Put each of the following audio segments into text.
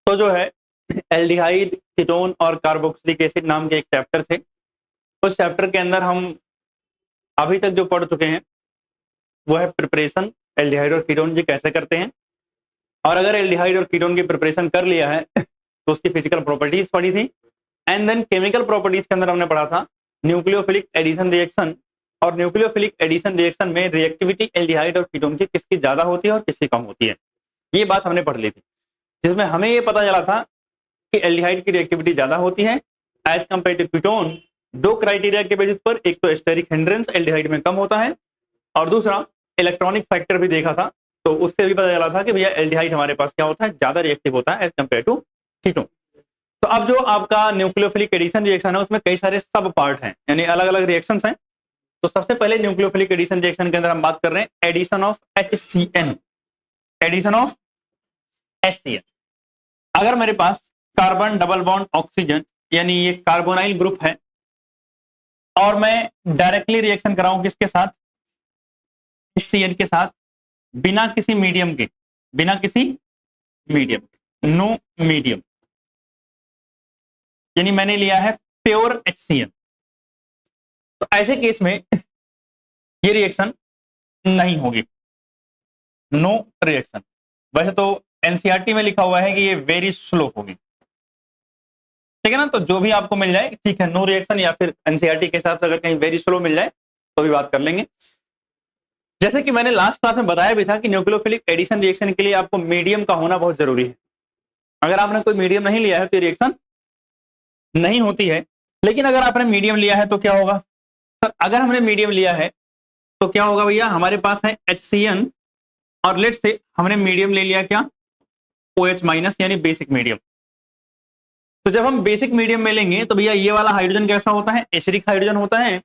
तो जो है एल्डिहाइड, कीटोन और कार्बोक्सिलिक एसिड नाम के एक चैप्टर थे। उस चैप्टर के अंदर हम अभी तक जो पढ़ चुके हैं वो है प्रिपरेशन, एल्डिहाइड और कीटोन जी कैसे करते हैं। और अगर एल्डिहाइड और कीटोन की प्रिपरेशन कर लिया है तो उसकी फिजिकल प्रॉपर्टीज पढ़ी थी। एंड देन केमिकल प्रॉपर्टीज के अंदर हमने पढ़ा था न्यूक्लियोफिलिक एडिशन रिएक्शन। और न्यूक्लियोफिलिक एडिशन रिएक्शन में रिएक्टिविटी एल्डिहाइड और कीटोन की किसकी ज्यादा होती है और किसकी कम होती है, ये बात हमने पढ़ ली थी। जिसमें हमें ये पता चला था कि एल्डिहाइड की रिएक्टिविटी ज्यादा होती है एज कम्पेयर टू कीटोन। दो क्राइटेरिया के बेसिस पर, एक तो स्टेरिक हिंड्रेंस एल्डिहाइड में कम होता है और दूसरा इलेक्ट्रॉनिक फैक्टर भी देखा था, तो उससे भी पता चला था कि भैया एल्डिहाइड हमारे पास क्या होता है, ज्यादा रिएक्टिव होता है एज कम्पेयर टू कीटोन। तो अब जो आपका न्यूक्लियोफिलिक एडिशन रिएक्शन है उसमें कई सारे सब पार्ट हैं, यानी अलग अलग रिएक्शंस हैं। तो सबसे पहले न्यूक्लियोफिलिक एडिशन रिएक्शन के अंदर हम बात कर रहे हैं addition of HCN, addition of HCN। अगर मेरे पास कार्बन डबल बॉन्ड ऑक्सीजन यानी ये कार्बोनाइल ग्रुप है और मैं डायरेक्टली रिएक्शन कराऊं किसके साथ, HCN के साथ, बिना किसी मीडियम के, बिना किसी मीडियम, नो मीडियम, यानी मैंने लिया है प्योर HCN। तो ऐसे केस में ये रिएक्शन नहीं होगी, नो रिएक्शन। वैसे तो एनसीईआरटी में लिखा हुआ है कि ये वेरी स्लो होगी, ठीक है ना। तो जो भी आपको मिल जाए ठीक है, नो रिएक्शन या फिर एनसीईआरटी के हिसाब से अगर कहीं वेरी स्लो मिल जाए तो भी बात कर लेंगे। जैसे कि मैंने लास्ट क्लास में बताया भी था कि न्यूक्लियोफिलिक एडिशन रिएक्शन के लिए आपको मीडियम का होना बहुत जरूरी है। अगर आपने कोई मीडियम नहीं लिया है तो रिएक्शन नहीं होती है। लेकिन अगर आपने मीडियम लिया है तो क्या होगा सर, अगर हमने मीडियम लिया है तो क्या होगा भैया, हमारे पास है HCN और लेट्स से हमने मीडियम ले लिया क्या, OH माइनस यानी बेसिक मीडियम। तो जब हम बेसिक मीडियम में लेंगे तो भैया ये वाला हाइड्रोजन कैसा होता है, एसिडिक हाइड्रोजन होता है।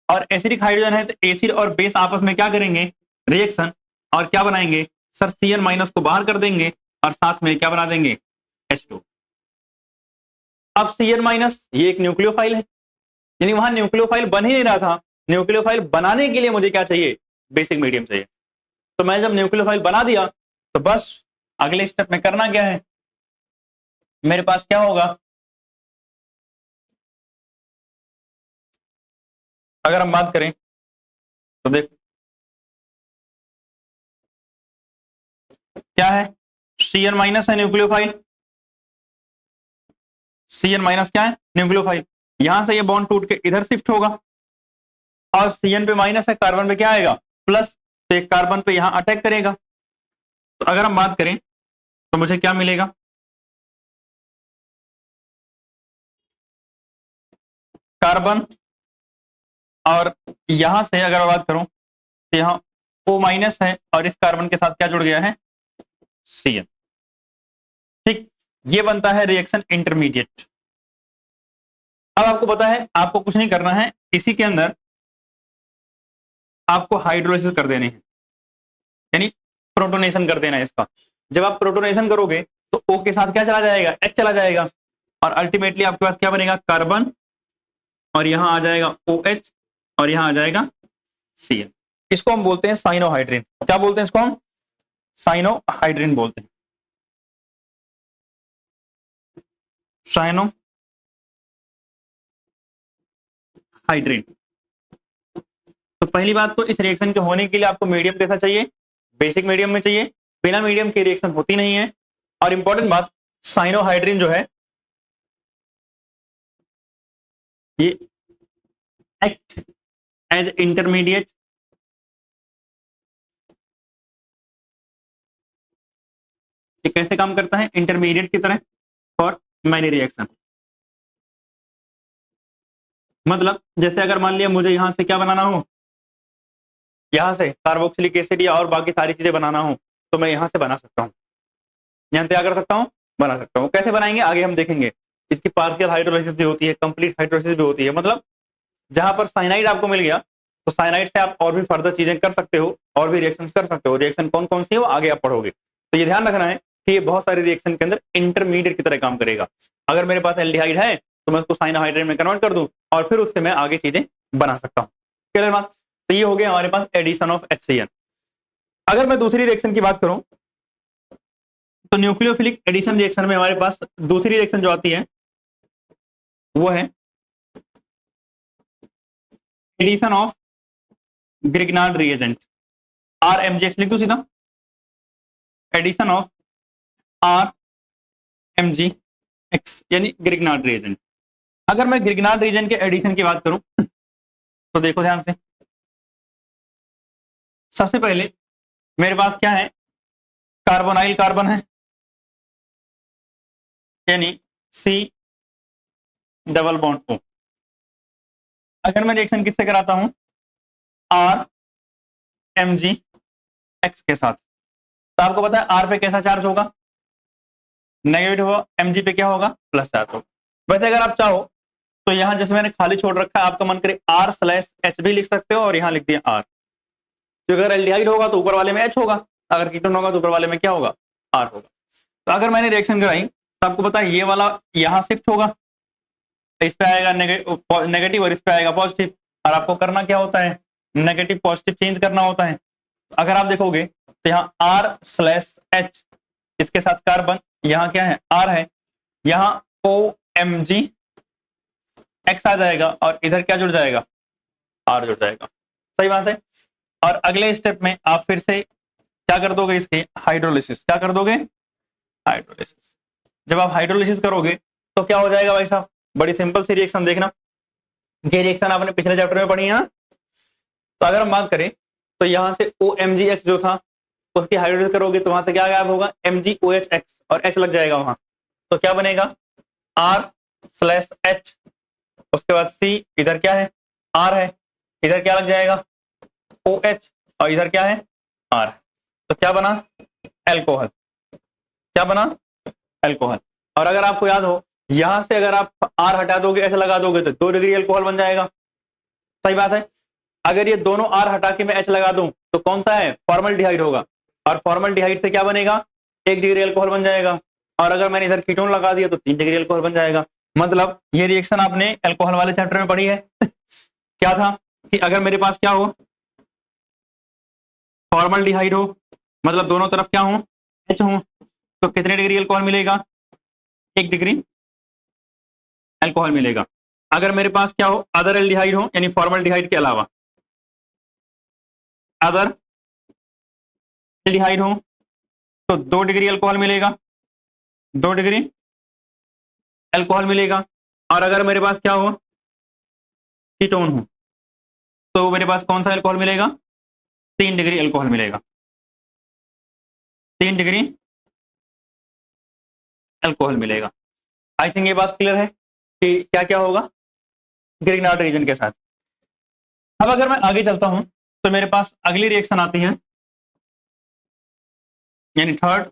और एसिडिक हाइड्रोजन है तो एसिड और बेस आपस में क्या करेंगे, रिएक्शन, और क्या बनाएंगे सर, Cn माइनस को बाहर कर देंगे और साथ में क्या बना देंगे, H2। अब Cn माइनस ये एक न्यूक्लियोफाइल है, यानी वहां न्यूक्लियोफाइल बन ही नहीं रहा था। न्यूक्लियोफाइल बनाने के लिए मुझे क्या चाहिए, बेसिक मीडियम चाहिए। तो मैं जब न्यूक्लियोफाइल बना दिया तो बस अगले स्टेप में करना क्या है, मेरे पास क्या होगा, अगर हम बात करें तो देख क्या है, Cn माइनस है न्यूक्लियोफाइल, Cn माइनस क्या है, न्यूक्लियोफाइल। यहां से ये बॉन्ड टूट के इधर शिफ्ट होगा और Cn पे माइनस है, कार्बन पे क्या आएगा, प्लस। तो एक कार्बन पे यहां अटैक करेगा। तो अगर हम बात करें तो मुझे क्या मिलेगा, कार्बन, और यहां से अगर मैं बात करूं तो यहां O माइनस है और इस कार्बन के साथ क्या जुड़ गया है, Cn। ठीक, ये बनता है रिएक्शन इंटरमीडिएट। अब आपको पता है आपको कुछ नहीं करना है, इसी के अंदर आपको हाइड्रोलाइसिस कर देने हैं, यानी प्रोटोनेशन कर देना है इसका। जब आप प्रोटोनेशन करोगे तो O के साथ क्या चला जाएगा, H चला जाएगा और अल्टीमेटली आपके पास क्या बनेगा, कार्बन, और यहां आ जाएगा OH और यहां आ जाएगा Cn। इसको हम बोलते हैं साइनोहाइड्रिन। क्या बोलते हैं इसको हम, साइनोहाइड्रिन बोलते हैं, साइनोहाइड्रिन। तो पहली बात तो इस रिएक्शन के होने के लिए आपको मीडियम कैसा चाहिए, बेसिक मीडियम में चाहिए, बिना मीडियम की रिएक्शन होती नहीं है। और इंपॉर्टेंट बात, साइनोहाइड्रिन जो है ये एक्ट एज इंटरमीडिएट ये कैसे काम करता है, इंटरमीडिएट की तरह फॉर मैनी रिएक्शन। मतलब जैसे अगर मान लिया मुझे यहां से क्या बनाना हो, यहां से कार्बोक्सिलिक एसिड या और बाकी सारी चीजें बनाना हो तो मैं यहां से बना सकता हूं, यहां से क्या कर सकता हूं, बना सकता हूं। कैसे बनाएंगे आगे हम देखेंगे। इसकी पार्शियल हाइड्रोलाइसिस भी होती है, कंप्लीट हाइड्रोलाइसिस भी होती है। मतलब जहां पर साइनाइड आपको मिल गया तो साइनाइड से आप और भी फर्दर चीजें कर सकते हो, और भी रिएक्शन कर सकते हो। रिएक्शन कौन कौन सी है वो आगे आप पढ़ोगे। तो ये ध्यान रखना है कि ये बहुत सारे रिएक्शन के अंदर इंटरमीडिएट की तरह काम करेगा। अगर मेरे पास एल्डिहाइड है तो मैं उसको साइनोहाइड्रेट में कन्वर्ट कर दूं और फिर उससे मैं आगे चीजें बना सकता हूं। क्लियर बात। तो ये हो गया हमारे पास एडिशन ऑफ HCN। अगर मैं दूसरी रिएक्शन की बात करूं तो न्यूक्लियोफिलिक एडिशन रिएक्शन में हमारे पास दूसरी रिएक्शन जो आती है वो है addition of Grignard reagent, RMGX लिख दो सीधा, एडिशन ऑफ RMGX यानी ग्रिग्नार्ड रिएजेंट। अगर मैं ग्रिग्नार्ड रिएजेंट के एडिशन की बात करूं तो देखो ध्यान से, सबसे पहले मेरे पास क्या है, कार्बोनाइल कार्बन है यानी C डबल बॉन्ड O। अगर मैं रिएक्शन किससे कराता हूं, RMGX के साथ, तो आपको पता है R पे कैसा चार्ज होगा, नेगेटिव होगा, Mg पे क्या होगा, प्लस चार्ज होगा। वैसे अगर आप चाहो तो यहां जैसे मैंने खाली छोड़ रखा है, आपका मन करे R/H भी लिख सकते हो और यहां लिख दिया R। तो अगर एल्डिहाइड होगा तो ऊपर वाले में H होगा, अगर कीटोन होगा तो ऊपर वाले में क्या होगा, R होगा। तो अगर मैंने रिएक्शन कराई तो आपको पता है ये वाला यहां शिफ्ट होगा, इस पे आएगा नेगेटिव और इस पे आएगा पॉजिटिव, और आपको करना क्या होता है, नेगेटिव पॉजिटिव चेंज करना होता है। अगर आप देखोगे तो यहाँ R/H, इसके साथ कार्बन, यहाँ क्या है, R है, यहाँ OMgX आ जाएगा और इधर क्या जुड़ जाएगा, R जुड़ जाएगा। सही बात है। और अगले स्टेप में आप फिर से क्या कर दोगे, इसकी हाइड्रोलिसिस। क्या कर दोगे, हाइड्रोलिसिस। जब आप हाइड्रोलिसिस करोगे तो क्या हो जाएगा भाई साहब, बड़ी सिंपल सी रिएक्शन देखना, ये रिएक्शन आपने पिछले चैप्टर में पढ़ी है। तो अगर हम बात करें तो यहां से OMgX जो था उसकी हाइड्रोलिसिस करोगे तो वहां से क्या गायब होगा, MgOHX और H लग जाएगा वहां। तो क्या बनेगा, R/H, उसके बाद C, इधर क्या है, R है, इधर क्या लग जाएगा, OH, और इधर क्या है, R। तो क्या बना, एल्कोहल। क्या बना, एल्कोहल। और अगर आपको याद हो यहां से अगर आप R हटा दोगे, ऐसे लगा दोगे तो 2 डिग्री एल्कोहल बन जाएगा। सही बात है। अगर ये दोनों R हटा के मैं H लगा दूं तो कौन सा है, फॉर्मल्डिहाइड होगा, और फॉर्मल्डिहाइड से क्या बनेगा, 1 डिग्री एल्कोहल बन जाएगा। और अगर मैंने इधर कीटोन लगा दिया तो 3 डिग्री एल्कोहल बन जाएगा। मतलब ये रिएक्शन आपने एल्कोहल वाले चैप्टर में पढ़ी है। क्या था कि अगर मेरे पास क्या हो, फॉर्मल्डिहाइड हो, मतलब दोनों तरफ क्या हो, H हो, तो कितने डिग्री एल्कोहल मिलेगा, 1 डिग्री एल्कोहल मिलेगा। अगर मेरे पास क्या हो, अदर एल्डिहाइड हो, यानी फॉर्मल्डिहाइड के अलावा अदर एल्डिहाइड हो तो 2 डिग्री एल्कोहल मिलेगा, 2 डिग्री एल्कोहल मिलेगा। और अगर मेरे पास क्या हो, कीटोन हो, तो मेरे पास कौन सा एल्कोहल मिलेगा, 3 डिग्री एल्कोहल मिलेगा, 3 डिग्री एल्कोहल मिलेगा। आई थिंक ये बात क्लियर है कि क्या क्या होगा ग्रिग्नार्ड रीजन के साथ। अब अगर मैं आगे चलता हूं तो मेरे पास अगली रिएक्शन आती है, यानी थर्ड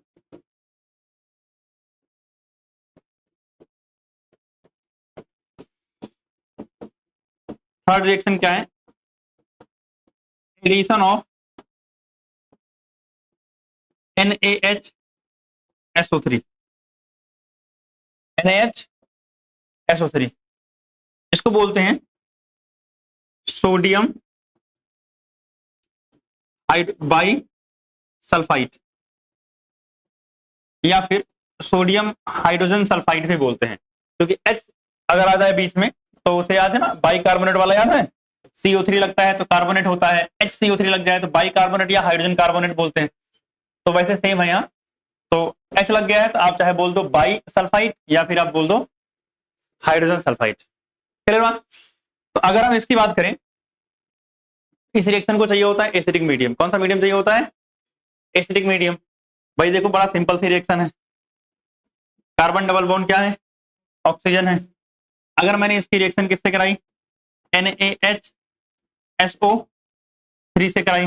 रिएक्शन क्या है, एडिशन ऑफ NaHSO3। NaHSO3 इसको बोलते हैं सोडियम बाई सल्फाइड, या फिर सोडियम हाइड्रोजन सल्फाइड भी बोलते हैं, क्योंकि H अगर आ जाए बीच में तो उसे याद है ना, बाइकार्बोनेट वाला याद है, CO3 लगता है तो कार्बोनेट होता है, HCO3 लग जाए तो बाइकार्बोनेट या हाइड्रोजन कार्बोनेट बोलते हैं। तो वैसे सेम है यहाँ, तो H लग गया है तो आप चाहे बोल दो बाई सल्फाइड या फिर आप बोल दो हाइड्रोजन सल्फाइड। क्लियर बात। तो अगर हम इसकी बात करें, इस रिएक्शन को चाहिए होता है एसिडिक मीडियम। कौन सा मीडियम चाहिए होता है, एसिडिक मीडियम। भाई देखो बड़ा सिंपल सी रिएक्शन है, कार्बन डबल बॉन्ड क्या है, ऑक्सीजन है। अगर मैंने इसकी रिएक्शन किससे कराई, NaHSO3 से कराई,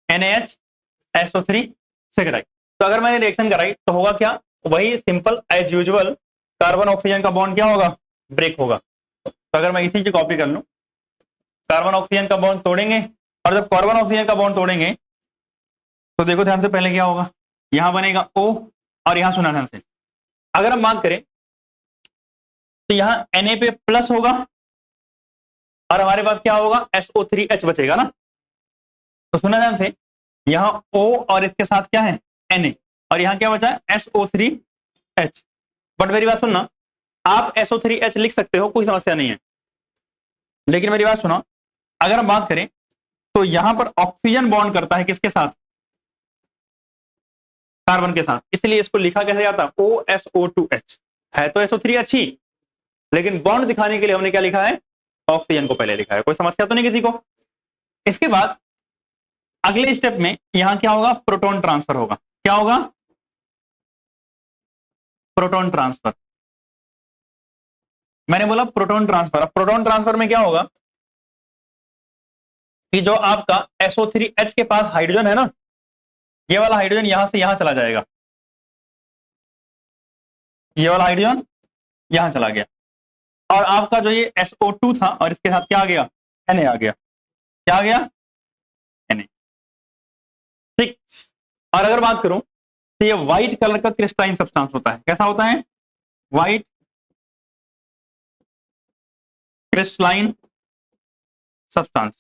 NaHSO3 से कराई। तो अगर मैंने रिएक्शन कराई तो होगा क्या, वही simple as usual, carbon oxygen का बॉन्ड क्या होगा, ब्रेक होगा। तो अगर मैं इसी की कॉपी कर लूं, कार्बन ऑक्सीजन का बॉन्ड तोड़ेंगे, और जब कार्बन ऑक्सीजन का बॉन्ड तोड़ेंगे तो देखो ध्यान से, पहले क्या होगा, यहां बनेगा O, और यहां सुना ध्यान से, अगर हम बात करें तो यहां Na पे प्लस होगा और हमारे पास क्या होगा, SO3H बचेगा ना। तो सुना ध्यान से, यहाँ O और इसके साथ क्या है Na, और यहाँ क्या बचा है SO3H। बट मेरी बात सुनना, आप SO3H लिख सकते हो, कोई समस्या नहीं है, लेकिन मेरी बात सुनो, अगर हम बात करें तो यहां पर ऑक्सीजन बॉन्ड करता है किसके साथ, कार्बन के साथ, इसलिए इसको लिखा कैसे जाता है OSO2H। है तो SO3H ही, लेकिन बॉन्ड दिखाने के लिए हमने क्या लिखा है, ऑक्सीजन को पहले लिखा है। कोई समस्या तो नहीं किसी को। इसके बाद अगले स्टेप में यहां क्या होगा, प्रोटॉन ट्रांसफर होगा। क्या होगा, प्रोटॉन ट्रांसफर। मैंने बोला प्रोटॉन ट्रांसफर। अब प्रोटॉन ट्रांसफर में क्या होगा कि जो आपका SO3H के पास हाइड्रोजन है ना, ये वाला हाइड्रोजन यहां से यहां चला जाएगा, ये वाला हाइड्रोजन यहां चला गया, और आपका जो ये SO2 था और इसके साथ क्या आ गया, Na आ गया। क्या आ गया, Na। ठीक। और अगर बात करूं तो ये व्हाइट कलर का क्रिस्टलाइन सब्सटेंस होता है। कैसा होता है, white crystalline substance,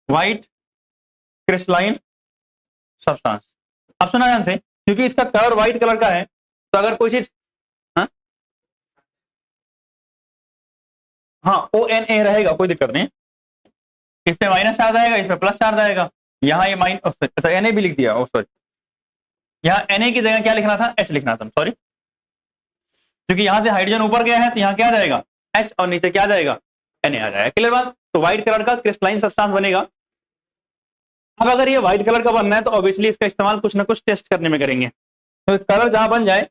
white crystalline substance. अब सुना ध्यान से, क्योंकि इसका कलर व्हाइट कलर का है, तो अगर कोई चीज हाँ ONA रहेगा, कोई दिक्कत नहीं, इसमें माइनस चार्ज आएगा, इसमें प्लस चार्ज आएगा। यहाँ ये अच्छा Na भी लिख दिया, ओ सॉरी, यहाँ Na की जगह क्या लिखना था, H लिखना था, सॉरी, क्योंकि यहां से हाइड्रोजन ऊपर गया है तो यहाँ क्या आ जाएगा H, और नीचे क्या आ जाएगा, Na आ जाएगा। क्लियर बात। तो व्हाइट कलर का क्रिस्टलाइन सब्सटेंस बनेगा। अब अगर ये व्हाइट कलर का बनना है तो ऑब्वियसली इसका इस्तेमाल कुछ ना कुछ टेस्ट करने में करेंगे, तो कलर जहां बन जाए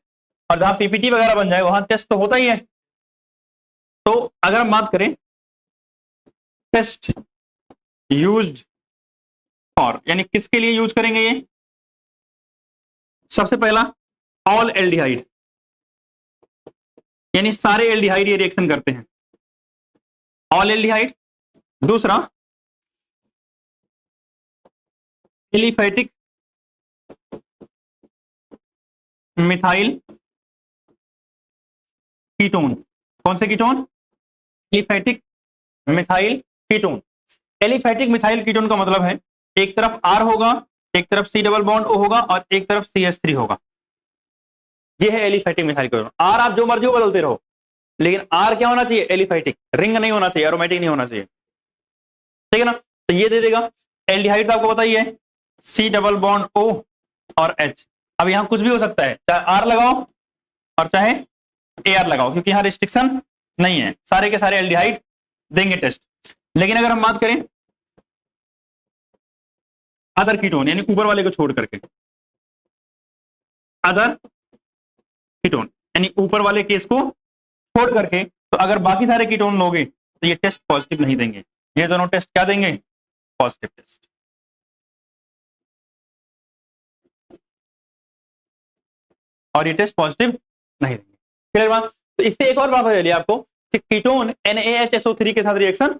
और जहां पीपीटी वगैरह बन जाए वहां टेस्ट तो होता ही है। तो अगर हम बात करें टेस्ट यूज्ड फॉर, यानी किसके लिए यूज करेंगे ये, सबसे पहला ऑल एल्डिहाइड, यानी सारे एल्डिहाइड ये रिएक्शन करते हैं, ऑल एल्डिहाइड। दूसरा एलिफैटिक मिथाइल कीटोन। कौन से ketone, aliphatic methyl ketone. Aliphatic methyl ketone का मतलब है एक तरफ R होगा, एक तरफ C डबल बॉन्ड O होगा, और एक तरफ CH3 होगा। ये है एलिफैटिक मिथाइल कीटोन। R आप जो मर्जी हो बदलते रहो, लेकिन R क्या होना चाहिए, एलिफैटिक, रिंग नहीं होना चाहिए, एरोमेटिक नहीं होना चाहिए, ठीक है ना। तो ये दे देगा। एल्डिहाइड तो आपको बताइए C डबल बॉन्ड O और H। अब यहां कुछ भी हो सकता है, चाहे R लगाओ और चाहे AR लगाओ, क्योंकि यहां रिस्ट्रिक्शन नहीं है, सारे के सारे एल्डिहाइड देंगे टेस्ट। लेकिन अगर हम बात करें अदर कीटोन, यानी ऊपर वाले को छोड़ करके, अदर कीटोन यानी ऊपर वाले केस को छोड़ करके, तो अगर बाकी सारे कीटोन लोगे तो ये टेस्ट पॉजिटिव नहीं देंगे। ये दोनों टेस्ट क्या देंगे, पॉजिटिव टेस्ट। और ये टेस्ट पॉजिटिव नहीं देंगे। क्लियर बात। तो इससे एक और बात चली आपको कि कीटोन NaHSO3 के साथ रिएक्शन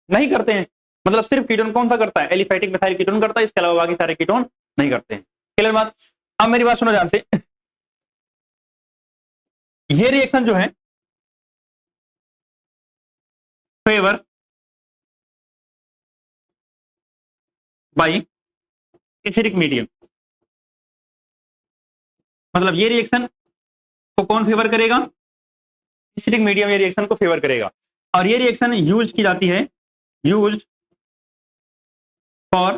नहीं करते हैं, मतलब सिर्फ कीटोन कौन सा करता है, एलिफैटिक मिथाइल कीटोन करता है, इसके अलावा बाकी सारे कीटोन नहीं करते हैं। क्लियर बात। अब मेरी बात सुनो ध्यान से, ये रिएक्शन जो है फेवर बाई एसिडिक मीडियम, मतलब ये रिएक्शन को कौन फेवर करेगा, एसिडिक मीडियम ये रिएक्शन को फेवर करेगा। और ये रिएक्शन यूज की जाती है, used for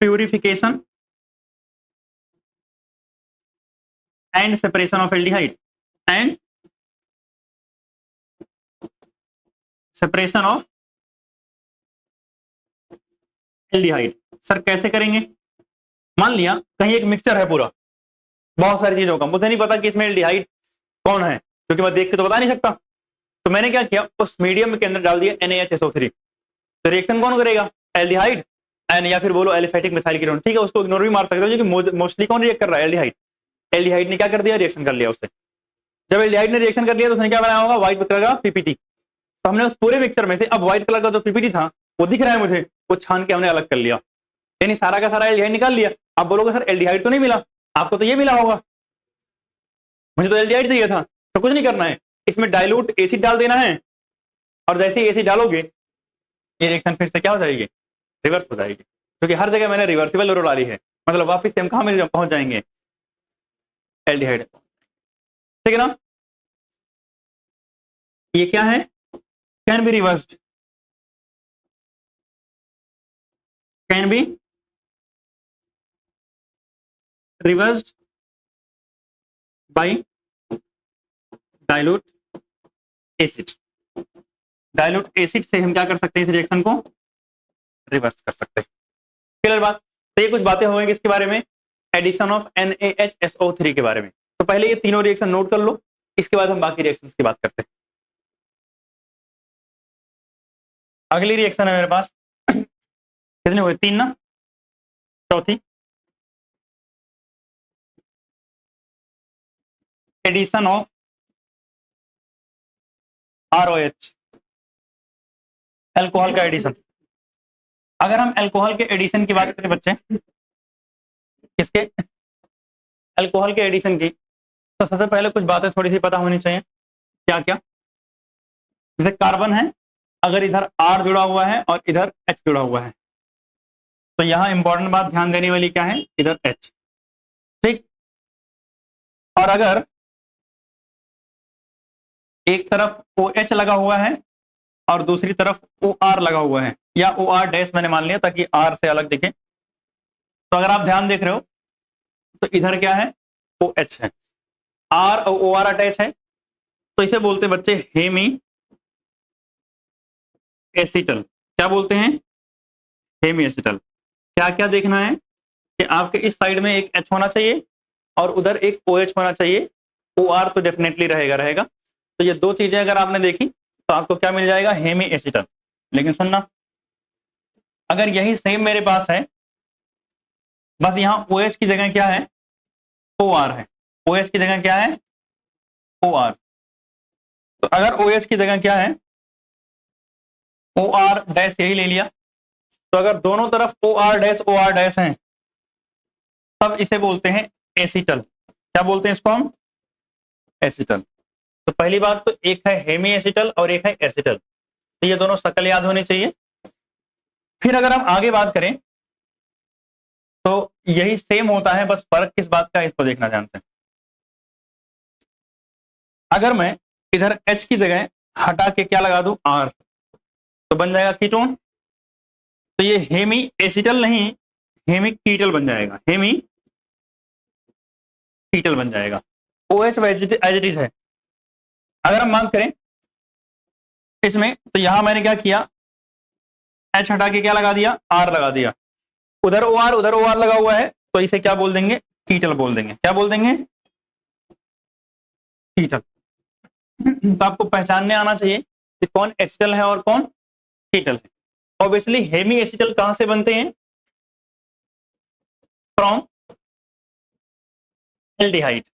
purification and separation of aldehyde and separation of aldehyde. Sir कैसे करेंगे, मान लिया कहीं एक मिक्सचर है पूरा, बहुत सारी चीजों का, मुझे नहीं पता कि इसमें एल्डिहाइड कौन है, क्योंकि मैं देख के तो बता नहीं सकता। तो मैंने क्या किया, उस मीडियम के अंदर डाल दिया NaHSO3, तो रिएक्शन कौन करेगा, एल्डिहाइड एंड, या फिर बोलो एलिफैटिक मिथाइल कीटोन, ठीक है, उसको इग्नोर भी मार सकते हो, क्योंकि मोस्टली कौन रिएक्ट कर रहा है, एल्डिहाइड। एल्डिहाइड ने क्या कर दिया, रिएक्शन कर लिया उससे। जब एल्डिहाइड ने रिएक्शन कर लिया तो उसने क्या बनाया होगा, व्हाइट कलर का पीपीटी। तो हमने उस पूरे मिक्सचर में से अब व्हाइट कलर का जो पीपीटी था वो दिख रहा है मुझे, वो छान के हमने अलग कर लिया, यानी सारा का सारा एल्डिहाइड निकाल लिया। आप बोलोगे सर एल्डिहाइड तो नहीं मिला, आपको तो ये मिला होगा, मुझे तो एल्डिहाइड चाहिए था। तो कुछ नहीं करना है, इसमें डाइल्यूट एसिड डाल देना है, और जैसे ही एसिड डालोगे ये रिएक्शन फिर से क्या हो जाएगी, रिवर्स हो जाएगी, क्योंकि हर जगह मैंने रिवर्सिबल रूल डाली है, मतलब वापस से हम कहाँ में पहुंच जाएंगे, एल्डिहाइड। ठीक है ना। ये क्या है, can be reversed, can be reversed bye dilute acid. Dilute acid से हम क्या कर सकते हैं, इस रिएक्शन को रिवर्स कर सकते हैं। क्लियर बात। तो ये कुछ बातें हो गई इसके बारे में, एडिशन ऑफ NaHSO3 के बारे में। तो पहले ये तीनों रिएक्शन नोट कर लो, इसके बाद हम बाकी रिएक्शंस की बात करते हैं। अगली रिएक्शन है मेरे पास कितने हुए, 3 ना, चौथी एडिशन ऑफ ROH, अल्कोहल का एडिशन। अगर हम अल्कोहल के एडिशन की बात करें बच्चे, किसके, अल्कोहल के एडिशन की, तो सबसे पहले कुछ बातें थोड़ी सी पता होनी चाहिए। क्या क्या, जैसे कार्बन है, अगर इधर R जुड़ा हुआ है और इधर H जुड़ा हुआ है, तो यहां इंपॉर्टेंट बात ध्यान देने वाली क्या है, इधर H, ठीक। और अगर एक तरफ OH लगा हुआ है और दूसरी तरफ OR लगा हुआ है, या OR डैश मैंने मान लिया ताकि R से अलग दिखे, तो अगर आप ध्यान देख रहे हो तो इधर क्या है, OH है, R और OR अटैच है, तो इसे बोलते हैं बच्चे हेमी एसिटल। क्या बोलते हैं, हेमी एसिटल। क्या क्या देखना है कि आपके इस साइड में एक H होना चाहिए और उधर एक OH होना चाहिए, OR तो डेफिनेटली रहेगा। तो ये दो चीजें अगर आपने देखी तो आपको क्या मिल जाएगा, हेमी एसिटल। लेकिन सुनना, अगर यही सेम मेरे पास है, बस यहाँ OH की जगह क्या है, OR है, OH की जगह क्या है, OR। तो अगर OH की जगह क्या है, OR डैश यही ले लिया, तो अगर दोनों तरफ OR डैश हैं तब इसे बोलते हैं एसिटल। क्या बोलते हैं इसको हम, एसिटल। तो पहली बात तो एक है हेमी एसिटल और एक है एसिटल, तो ये दोनों शक्ल याद होनी चाहिए। फिर अगर हम आगे बात करें तो यही सेम होता है, बस फर्क किस बात का है इसको देखना जानते हैं। अगर मैं इधर H की जगह हटा के क्या लगा दूं, R, तो बन जाएगा कीटोन। तो ये हेमी एसिटल नहीं, हेमी कीटल बन जाएगा, हेमी कीटल बन जाएगा। OH एज इट इज है। अगर हम बात करें इसमें, तो यहां मैंने क्या किया, H हटा के क्या लगा दिया, R लगा दिया, उधर OR लगा हुआ है, तो इसे क्या बोल देंगे, कीटल बोल देंगे। क्या बोल देंगे, कीटल। तो आपको पहचानने आना चाहिए कि कौन एसिटल है और कौन कीटल है। ऑब्वियसली हेमी एसिटल कहां से बनते हैं, फ्रॉम एल्डिहाइड।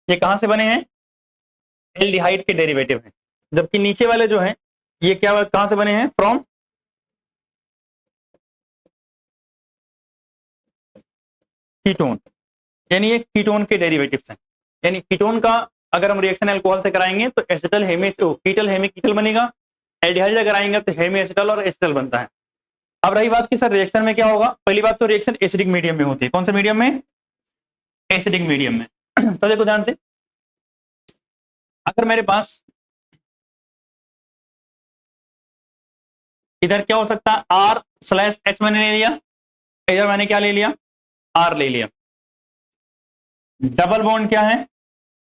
ये कहां से बने हैं, एल्डिहाइड के डेरिवेटिव हैं। जबकि नीचे वाले जो हैं ये क्या कहां से बने हैं, फ्रॉम कीटोन, यानी ये कीटोन के डेरिवेटिव्स हैं। यानी कीटोन का अगर हम रिएक्शन अल्कोहल से कराएंगे तो एसिटल हेमी कीटल हेमी कीटल बनेगा, एल्डिहाइड अगर कराएंगे तो हेमी एसिटल और एसिटल बनता है। अब रही बात कि सर रिएक्शन में क्या होगा, पहली बात तो रिएक्शन एसिडिक मीडियम में होती है। कौन से मीडियम में, एसिडिक मीडियम में। तो देखो ध्यान से, अगर मेरे पास इधर क्या हो सकता है, R/H मैंने ले लिया, इधर मैंने क्या ले लिया, R ले लिया। डबल बॉन्ड क्या है,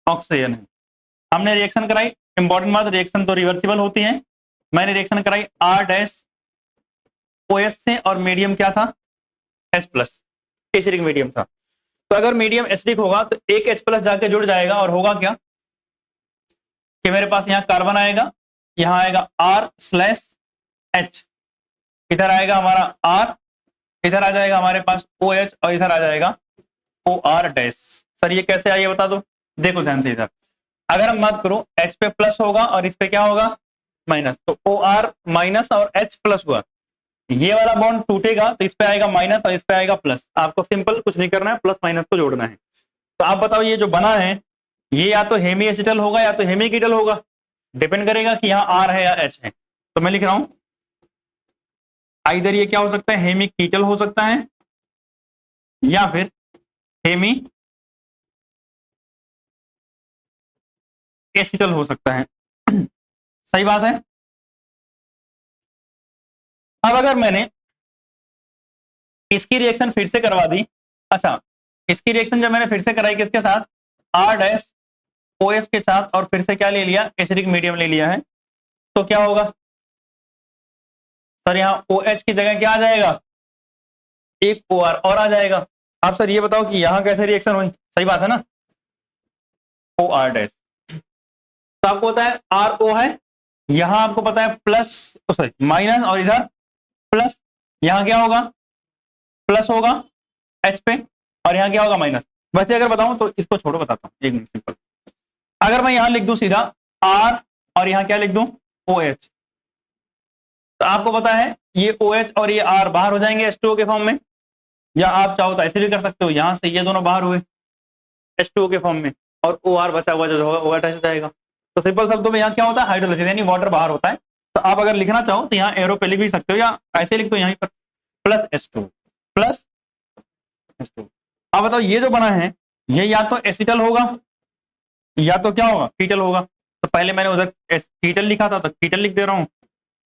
ऑक्सीजन है। हमने रिएक्शन कराई, इंपॉर्टेंट बात, रिएक्शन तो रिवर्सिबल होती है। मैंने रिएक्शन कराई R-OH से और मीडियम क्या था, H+, एसिडिक मीडियम था। तो अगर मीडियम एसिडिक होगा तो एक H+ जाके जुड़ जाएगा और होगा क्या कि मेरे पास यहाँ कार्बन आएगा, यहाँ आएगा R/H, इधर आएगा हमारा R, इधर आ जाएगा हमारे पास OH और इधर आ जाएगा OR-। सर ये कैसे आइए बता दो, देखो ध्यान से। इधर अगर हम बात करो H पे प्लस होगा और इस पे क्या होगा, माइनस, तो OR- और H+ हुआ, ये वाला बॉन्ड टूटेगा तो इस पे आएगा माइनस और इस पे आएगा प्लस। आपको सिंपल कुछ नहीं करना है, प्लस माइनस को जोड़ना है। तो आप बताओ ये जो बना है ये या तो हेमी एसिटल होगा या तो हेमी कीटल होगा, डिपेंड करेगा कि यहाँ R है या H है। तो मैं लिख रहा हूं आइदर ये क्या हो सकता है, हेमी कीटल हो सकता है या फिर हेमी एसिटल हो सकता है। सही बात है। अब अगर मैंने इसकी रिएक्शन फिर से करवा दी, अच्छा इसकी रिएक्शन जब मैंने फिर से कराई किसके साथ, आर डैश ओ एच के साथ, और फिर से क्या ले लिया, एसिडिक मीडियम ले लिया है, तो क्या होगा सर, यहाँ ओ एच की जगह क्या आ जाएगा, एक ओ आर और आ जाएगा। आप सर ये बताओ कि यहाँ कैसे रिएक्शन हुई, सही बात है ना, ओ आर डैश, तो आपको पता है आर ओ है, यहां आपको पता है प्लस, सॉरी माइनस, और इधर प्लस, यहां क्या होगा, प्लस होगा एच पे, और यहां क्या होगा माइनस। वैसे अगर बताऊं तो इसको छोड़ो, बताता हूं एक मिनट सिंपल। अगर मैं यहां लिख दूं सीधा आर, और यहां क्या लिख दूं ओ एच, तो आपको पता है ये ओ एच और ये आर बाहर हो जाएंगे H2O के फॉर्म में, या आप चाहो तो ऐसे भी कर सकते हो, यहां से ये दोनों बाहर हुए H2O के फॉर्म में, और ओ आर बचा हुआ जो होगा ओ अटैच हो जाएगा। तो सिंपल शब्दों में यहाँ क्या होता है, हाइड्रोलिसिस यानी वाटर बाहर होता है। तो आप अगर लिखना चाहो तो यहाँ एरो पे लिख भी सकते हो, या ऐसे लिख दो यहीं पर प्लस H2 प्लस H2। अब बताओ ये जो बना है ये या तो एसिटल होगा या तो क्या होगा, कीटल होगा। तो पहले मैंने उधर कीटल लिखा था तो कीटल लिख दे रहा हूँ,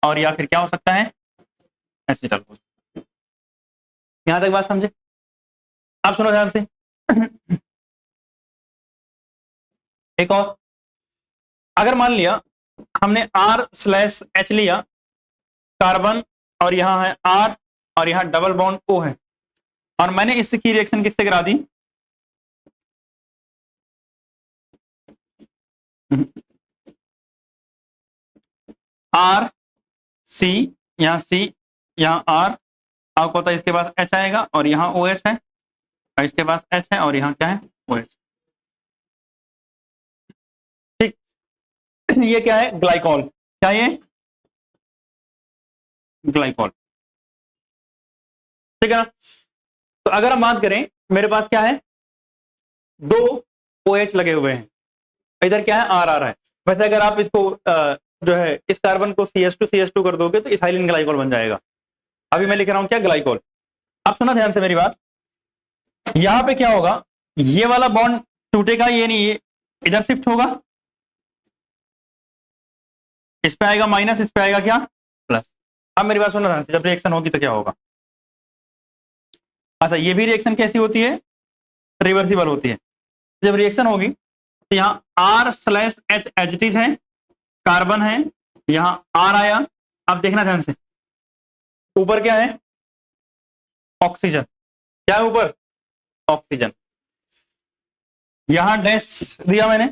और या फिर क्या हो सकता है, एसिटल हो। यहां तक बात समझे, आप सुनो ध्यान से। एक और, अगर मान लिया हमने R स्लैश H लिया कार्बन, और यहां है R, और यहां डबल बॉन्ड O है, और मैंने इसकी रिएक्शन किससे करा दी, R C, यहां C, यहां R, आपको पता है इसके पास H आएगा, और यहां OH है, और इसके पास H है, और यहां क्या है OH। ठीक, ये क्या है, ग्लाइकॉल, क्या ये ग्लाइकॉल, ठीक है ना। तो अगर हम बात करें, मेरे पास क्या है, दो OH लगे हुए हैं, इधर क्या है आर आ रहा है। वैसे अगर आप इसको जो है इस कार्बन को CH2 कर दोगे तो इथाइलिन ग्लाइकॉल बन जाएगा। अभी मैं लिख रहा हूं क्या, ग्लाइकॉल। आप सुना ध्यान से मेरी बात, यहां पे क्या होगा, ये वाला बॉन्ड टूटेगा, ये नहीं, ये इधर शिफ्ट होगा, इस पे आएगा माइनस, इस पे आएगा क्या प्लस। अब मेरी बात सुनना ध्यान से, जब रिएक्शन होगी तो क्या होगा, अच्छा ये भी रिएक्शन कैसी होती है, रिवर्सिबल होती है। जब रिएक्शन होगी तो यहाँ R स्लैश H एजिटिज है, कार्बन है, यहां R आया। अब देखना ध्यान से, ऊपर क्या है, ऑक्सीजन, क्या है ऊपर, ऑक्सीजन, यहां डैश दिया मैंने।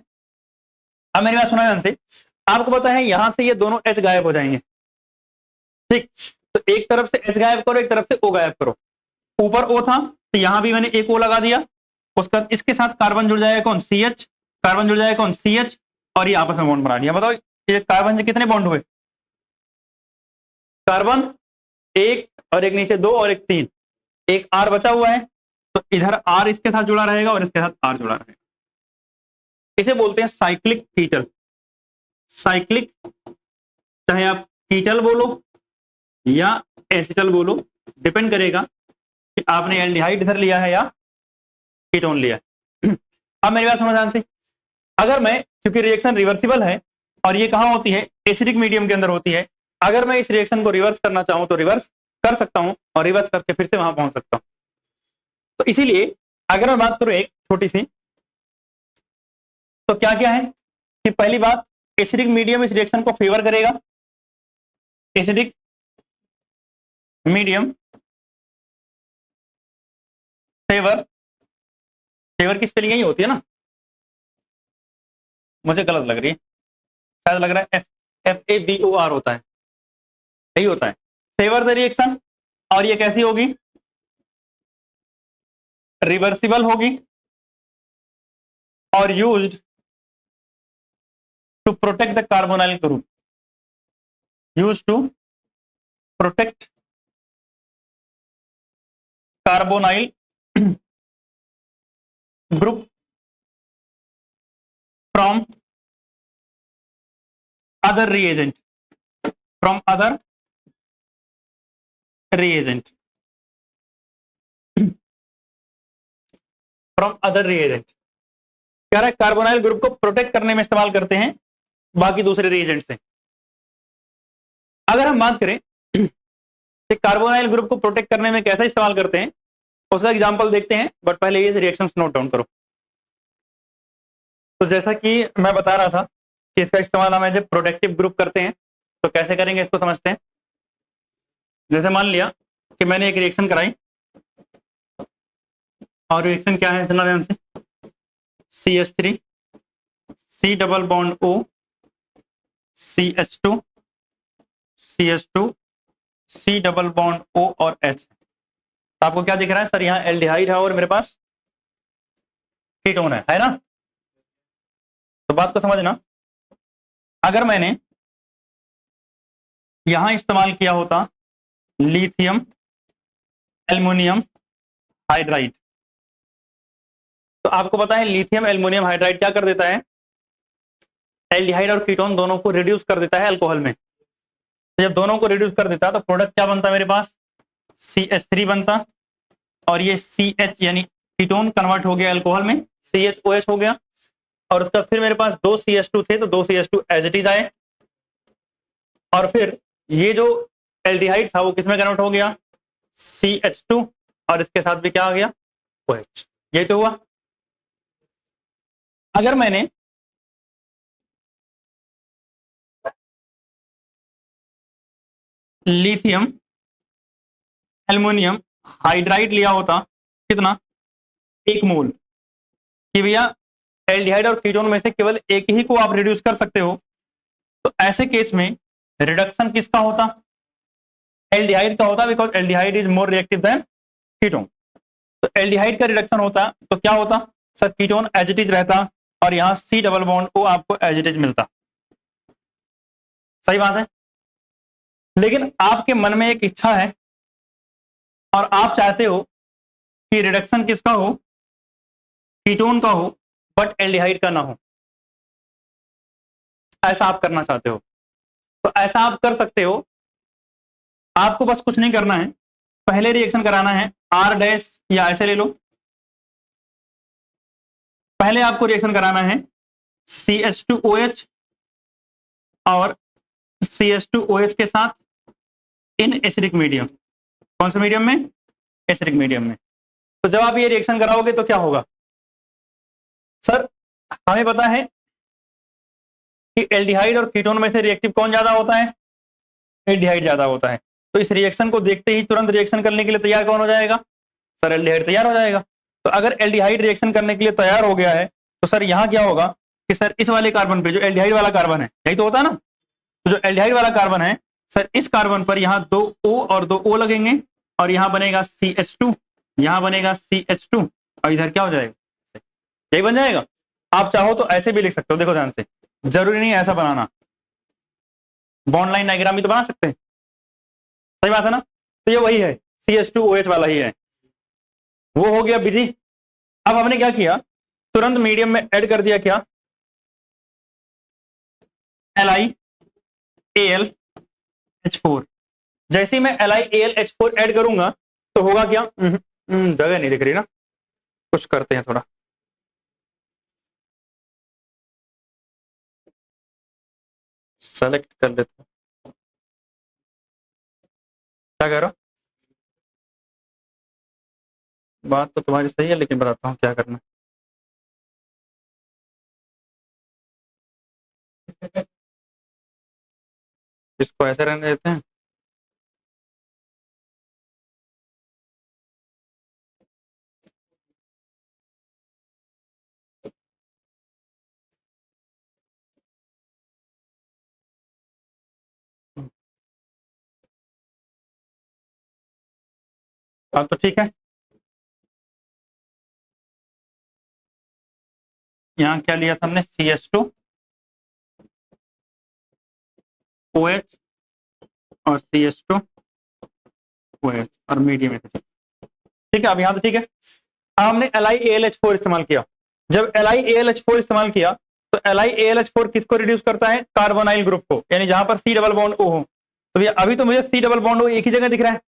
अब मेरी बात सुना ध्यान से, आपको पता है यहां से ये दोनों H गायब हो जाएंगे, ठीक, तो एक तरफ से H गायब करो, एक तरफ से O गायब करो। ऊपर O था तो यहां भी मैंने एक O लगा दिया, उसका इसके साथ कार्बन जुड़ जाएगा कौन, CH, कार्बन जुड़ जाएगा कौन, CH, और ये आपस में बॉन्ड बना लिया। बताओ ये कार्बन से कितने बॉन्ड हुए, कार्बन एक, और एक नीचे दो, और एक तीन, एक R बचा हुआ है, तो इधर R इसके साथ जुड़ा रहेगा और इसके साथ R जुड़ा रहेगा। इसे बोलते हैं साइक्लिक कीटल, साइक्लिक, चाहे आप कीटल बोलो या एसिटल बोलो, डिपेंड करेगा कि आपने एल्डिहाइड इधर लिया है या कीटोन लिया है। अब मेरी बात सुनो ध्यान से, अगर मैं, क्योंकि रिएक्शन रिवर्सिबल है और ये कहां होती है, एसिडिक मीडियम के अंदर होती है, अगर मैं इस रिएक्शन को रिवर्स करना चाहूं तो रिवर्स कर सकता हूं, और रिवर्स करके फिर से वहां पहुंच सकता हूं। तो इसीलिए अगर मैं बात करूं एक छोटी सी, तो क्या क्या है कि पहली बात, एसिडिक मीडियम इस रिएक्शन को फेवर करेगा, एसिडिक मीडियम फेवर, फेवर की स्पेलिंग यही होती है ना, मुझे गलत लग रही है, शायद लग रहा है FAVOR होता है, यही होता है, फेवर द रिएक्शन। और ये कैसी होगी, रिवर्सिबल होगी, और used to protect the carbonyl group, used to protect carbonyl group from other reagent, from other reagent, from other reagent कह रहा है कार्बोनाइल ग्रुप को प्रोटेक्ट करने में इस्तेमाल करते हैं बाकी दूसरे रिएजेंट से। अगर हम बात करें कि कार्बोनाइल ग्रुप को प्रोटेक्ट करने में कैसे इस्तेमाल करते हैं उसका एग्जांपल देखते हैं, बट पहले ये रिएक्शंस नोट डाउन करो। तो जैसा कि मैं बता रहा था कि इसका इस्तेमाल हम जब प्रोटेक्टिव ग्रुप करते हैं तो कैसे करेंगे इसको समझते हैं। जैसे मान लिया कि मैंने एक रिएक्शन कराई और रिएक्शन क्या है इतना ध्यान से, CH3 C double bond O CH2 CH2 C double bond O और H। तो आपको क्या दिख रहा है सर, यहाँ एल्डिहाइड है और मेरे पास कीटोन है ना। तो बात को समझना, अगर मैंने यहां इस्तेमाल किया होता लिथियम एल्युमिनियम हाइड्राइड, तो आपको पता है लिथियम एल्युमिनियम हाइड्राइड क्या कर देता है, एल्डिहाइड और कीटोन दोनों को रिड्यूस कर देता है अल्कोहल में। तो जब दोनों को रिड्यूस कर देता तो प्रोडक्ट क्या बनता मेरे पास, CH3 बनता, और ये CH यानी कीटोन कन्वर्ट हो गया अल्कोहल में, CHOH हो गया, और उसका फिर मेरे पास 2 CH2 थे तो 2 CH2 एज इट इज आए, और फिर ये जो एल्डिहाइड था वो किसमें कन्वर्ट हो गया, CH2, और इसके साथ भी क्या आ गया, OH। ये तो हुआ। अगर मैंने लिथियम एल्युमिनियम हाइड्राइड लिया होता कितना, 1 मोल, कि भैया एल्डिहाइड और कीटोन में से केवल एक ही को आप रिड्यूस कर सकते हो, तो ऐसे केस में रिडक्शन किसका होता, एल्डिहाइड का होता, because aldehyde is more reactive than ketone. तो एल्डिहाइड का रिडक्शन होता तो क्या होता sir, ketone as it is रहता और यहाँ C डबल बॉन्ड O आपको एज इट इज मिलता। सही बात है। लेकिन आपके मन में एक इच्छा है और आप चाहते हो कि रिडक्शन किसका हो, कीटोन का हो, बट एल्डिहाइड का ना हो। ऐसा आप करना चाहते हो तो ऐसा आप कर सकते हो। आपको बस कुछ नहीं करना है, पहले रिएक्शन कराना है R डैश, या ऐसे ले लो, पहले आपको रिएक्शन कराना है CH2OH और CH2OH के साथ इन एसिडिक मीडियम। कौन से मीडियम में, एसिडिक मीडियम में। तो जब आप ये रिएक्शन कराओगे तो क्या होगा सर, हमें पता है कि एल्डिहाइड और कीटोन में से रिएक्टिव कौन ज्यादा होता है, एल्डिहाइड ज्यादा होता है। तो इस रिएक्शन को देखते ही तुरंत रिएक्शन करने के लिए तैयार कौन हो जाएगा, सर एल्डिहाइड तैयार हो जाएगा। तो अगर एल्डिहाइड रिएक्शन करने के लिए तैयार हो गया है तो सर यहाँ क्या होगा कि सर इस वाले कार्बन पे जो एल्डिहाइड वाला कार्बन है, यही तो होता है ना, तो जो एल्डिहाइड वाला कार्बन है सर इस कार्बन पर यहाँ 2 O और 2 O लगेंगे, और यहाँ बनेगा CH2, यहाँ बनेगा CH2, और इधर क्या हो जाएगा, यही बन जाएगा। आप चाहो तो ऐसे भी लिख सकते हो, देखो ध्यान से, जरूरी नहीं ऐसा बनाना, बॉन्ड लाइन डायग्राम भी तो बना सकते हैं। सही बात है ना। तो ये वही है, CH2OH वाला ही है, वो हो गया बिजी। अब हमने क्या किया, तुरंत मीडियम में ऐड कर दिया क्या, LiAlH4। जैसे ही मैं LiAlH4 ऐड करूंगा तो होगा क्या, जगह नहीं दिख रही ना, कुछ करते हैं थोड़ा, सेलेक्ट कर लेते हैं। क्या कह रहा हूं, बात तो तुम्हारी सही है, लेकिन बताता हूँ क्या करना है। इसको ऐसे रहने देते हैं, हाँ तो ठीक है। यहाँ क्या लिया था हमने, CH2OH और CH2OH और मीडियम। ठीक है, अब यहाँ तो ठीक है। अब हमने LiAlH4 इस्तेमाल किया। जब LiAlH4 इस्तेमाल किया तो LiAlH4 किसको रिड्यूस करता है, कार्बोनाइल ग्रुप को, यानी जहां पर C डबल बॉन्ड O हो। तो भैया अभी तो मुझे सी डबल बॉन्ड वो एक ही जगह दिख रहा है,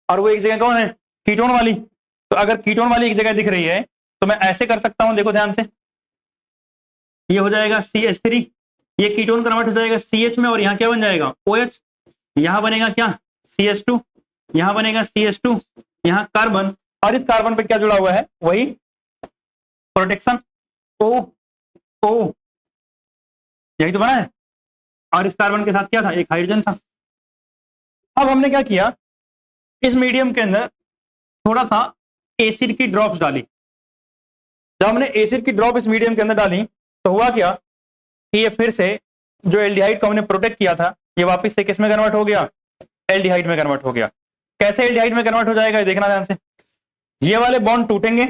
और वो एक जगह कौन है, कीटोन वाली। तो अगर कीटोन वाली एक जगह दिख रही है तो मैं ऐसे कर सकता हूं, देखो ध्यान से, ये हो जाएगा CH3, ये कीटोन कन्वर्ट हो जाएगा CH में, और यहाँ क्या बन जाएगा OH, यहाँ बनेगा क्या CH2, यहाँ बनेगा CH2, यहाँ कार्बन, और इस कार्बन पे क्या जुड़ा हुआ है, वही प्रोटेक्शन O O, यही तो बना है। और इस कार्बन के साथ क्या था, एक हाइड्रोजन था। अब हमने क्या किया, इस मीडियम के अंदर थोड़ा सा एसिड की ड्रॉप्स डाली। जब हमने एसिड की ड्रॉप इस मीडियम के अंदर डाली तो हुआ क्या कि ये फिर से जो एल्डिहाइड को हमने प्रोटेक्ट किया था, ये वापस से किस में कन्वर्ट हो गया, एल्डिहाइड में कन्वर्ट हो गया। कैसे एल्डिहाइड में कन्वर्ट हो जाएगा ये देखना ध्यान से, ये वाले बॉन्ड टूटेंगे,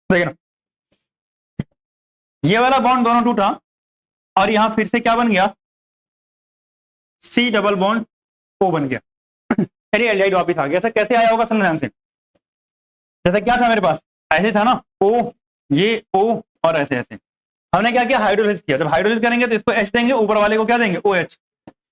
देखना ये वाला बॉन्ड दोनों टूटा, और यहां फिर से क्या बन गया, C डबल बॉन्ड O बन गया। यानी एल्डिहाइड वापस आ गया। ऐसा कैसे आया होगा समझ ध्यान से, जैसा क्या था मेरे पास, ऐसे था ना O, ये O, और ऐसे ऐसे हमने क्या किया, हाइड्रोलाइज किया। जब हाइड्रोलाइज करेंगे तो इसको H देंगे, ऊपर वाले को क्या देंगे OH,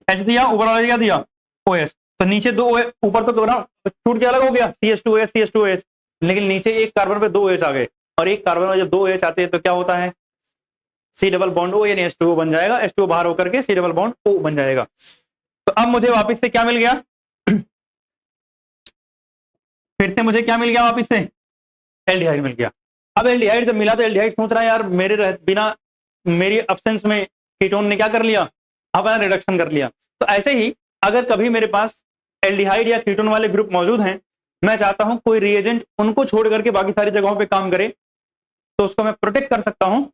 H दिया, ऊपर वाले क्या दिया OH, तो नीचे दो ऊपर तो टूट के अलग हो गया CH2OH CH2OH, लेकिन नीचे एक कार्बन पे 2 OH आ गए, और एक कार्बन में जब 2 OH आते हैं तो क्या होता है, C डबल बॉन्ड O यानी H2O बन जाएगा, H2O बाहर होकर के C डबल बॉन्ड O बन जाएगा। तो अब मुझे वापस से क्या मिल गया, फिर से मुझे क्या मिल गया, वापस से एल्डिहाइड मिल गया। अब एल्डिहाइड जब मिला तो एल्डिहाइड सोच रहा है यार मेरे बिना, मेरी अब्सेंस में कीटोन ने क्या कर लिया, अपना रिडक्शन कर लिया। तो ऐसे ही अगर कभी मेरे पास एल्डिहाइड या कीटोन वाले ग्रुप मौजूद हैं, मैं चाहता हूं कोई रिएजेंट उनको छोड़ करके बाकी सारी जगहों पे काम करे, तो उसको मैं प्रोटेक्ट कर सकता हूं,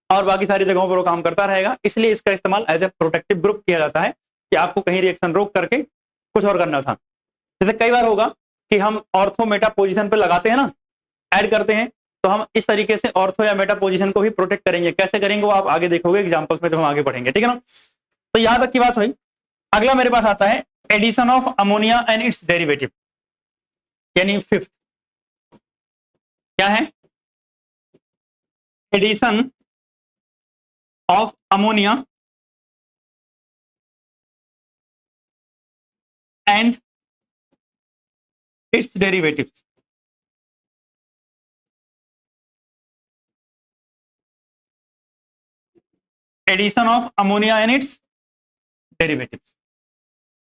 और बाकी सारी जगहों पर वो काम करता रहेगा। इसलिए इसका इस्तेमाल एज ए प्रोटेक्टिव ग्रुप किया जाता है, कि आपको कहीं रिएक्शन रोक करके कुछ और करना था। जैसे कई बार होगा कि हम ऑर्थो मेटा पोजीशन पे लगाते हैं ना, ऐड करते हैं, तो हम इस तरीके से ऑर्थो या मेटा पोजीशन को भी प्रोटेक्ट करेंगे। कैसे करेंगे वो आप आगे देखोगे एग्जांपल्स में जब हम आगे बढ़ेंगे, ठीक है ना। तो यहां तक की बात हुई। अगला मेरे पास आता है addition of ammonia and its derivative, यानी फिफ्थ क्या है, addition of ammonia and its derivatives. Addition of ammonia and its derivatives.